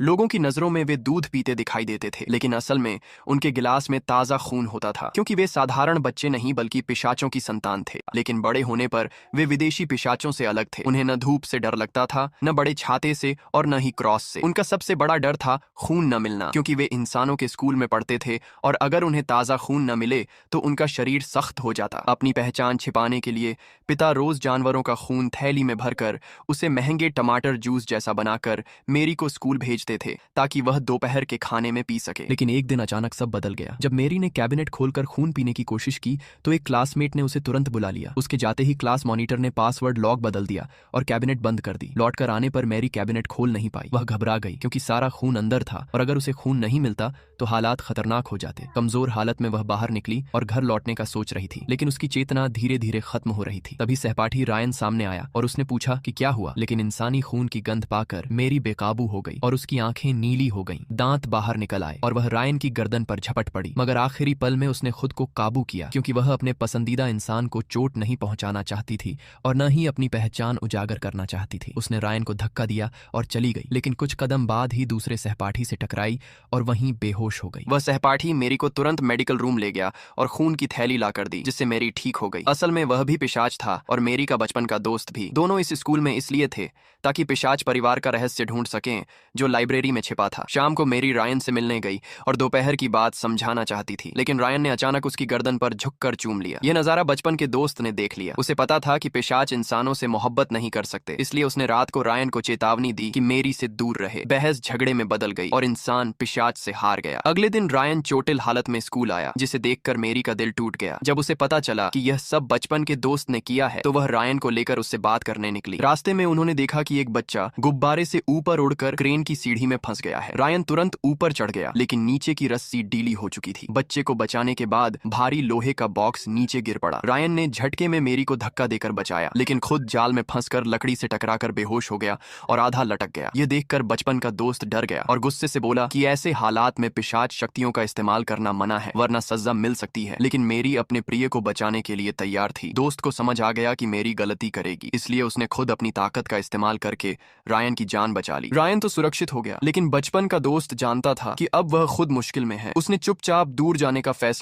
लोगों की नजरों में वे दूध पीते दिखाई देते थे, लेकिन असल में उनके गिलास में ताजा खून होता था, क्योंकि वे साधारण बच्चे नहीं बल्कि पिशाचों की संतान थे। लेकिन बड़े होने पर वे विदेशी पिशाचों से अलग थे। उन्हें न धूप से डर लगता था, न बड़े छाते से और न ही क्रॉस से। उनका सबसे बड़ा डर था खून न मिलना, क्योंकि वे इंसानों के स्कूल में पढ़ते थे और अगर उन्हें ताजा खून न मिले तो उनका शरीर सख्त हो जाता। अपनी पहचान छिपाने के लिए पिता रोज जानवरों का खून थैली में भरकर उसे महंगे टमाटर जूस जैसा बनाकर मेरी को स्कूल भेजते थे ताकि वह दोपहर के खाने में पी सके। लेकिन एक दिन अचानक सब बदल गया। जब मेरी ने कैबिनेट खोलकर खून पीने की कोशिश की तो एक क्लासमेट ने उसे तुरंत बुला लिया। उसके जाते ही क्लास मॉनिटर ने पासवर्ड लॉक बदल दिया और कैबिनेट बंद कर दी। लौटकर आने पर मेरी कैबिनेट खोल नहीं पाई। वह घबरा गई क्योंकि सारा खून अंदर था और अगर उसे खून नहीं मिलता तो हालात खतरनाक हो जाते। कमजोर हालत में वह बाहर निकली और घर लौटने का सोच रही थी, लेकिन उसकी चेतना धीरे धीरे खत्म हो रही थी। तभी सहपाठी रायन सामने आया और उसने पूछा कि क्या हुआ, लेकिन इंसानी खून की गंध पाकर मेरी बेकाबू हो गई और उसकी आंखें नीली हो गईं, दांत बाहर निकल आए और वह रायन की गर्दन पर झपट पड़ी। मगर आखिरी पल में उसने खुद को काबू किया, क्योंकि वह अपने पसंदीदा इंसान को चोट नहीं पहुंचाना चाहती थी और न ही अपनी पहचान उजागर करना चाहती थी। उसने रायन को धक्का दिया और चली गई, लेकिन कुछ कदम बाद ही दूसरे सहपाठी से टकराई और वहीं बेहोश हो गई। वह सहपाठी मेरी को तुरंत मेडिकल रूम ले गया और खून की थैली लाकर दी, जिससे मेरी ठीक हो गई। असल में वह भी पिशाच था और मेरी का बचपन का दोस्त भी। दोनों इस स्कूल में इसलिए थे ताकि पिशाच परिवार का रहस्य ढूंढ सकें जो लाइब्रेरी में छिपा था। शाम को मेरी रायन से मिलने गई और दोपहर की बात समझाना चाहती थी, लेकिन रायन ने अचानक उसकी गर्दन पर झुककर चूम लिया। यह नजारा बचपन के दोस्त ने देख लिया। उसे पता था कि पिशाच इंसानों से मोहब्बत नहीं कर सकते, इसलिए उसने रात को रायन को चेतावनी दी कि मेरी से दूर रहे। बहस झगड़े में बदल गई और इंसान पिशाच से हार गया। अगले दिन रायन चोटिल हालत में स्कूल आया, जिसे देखकर मेरी का दिल टूट गया। जब उसे पता चला कि यह सब बचपन के दोस्त ने किया है तो वह रायन को लेकर उससे बात करने निकली। रास्ते में उन्होंने देखा कि एक बच्चा गुब्बारे से ऊपर उड़कर क्रेन की सीढ़ी में फंस गया है। रायन तुरंत ऊपर चढ़ गया, लेकिन नीचे की रस्सी ढीली हो चुकी थी। बच्चे को बचाने के बाद भारी लोहे का बॉक्स नीचे गिर पड़ा। रायन ने झटके में मेरी को धक्का देकर बचाया, लेकिन खुद जाल में फंसकर लकड़ी से टकराकर बेहोश हो गया और आधा लटक गया। यह देखकर बचपन का दोस्त डर गया और गुस्से से बोला कि ऐसे हालात में पिशाच शक्तियों का इस्तेमाल करना मना है, वरना सजा मिल सकती है। लेकिन मेरी अपने प्रिय को बचाने के लिए तैयार थी। दोस्त को समझ आ गया कि मेरी गलती करेगी, इसलिए उसने खुद अपनी ताकत का इस्तेमाल करके रायन की जान बचा ली। रायन तो सुरक्षित हो गया, लेकिन बचपन का दोस्त जानता था कि अब वह खुद मुश्किल में है। उसने चुपचाप दूर जाने का फैसला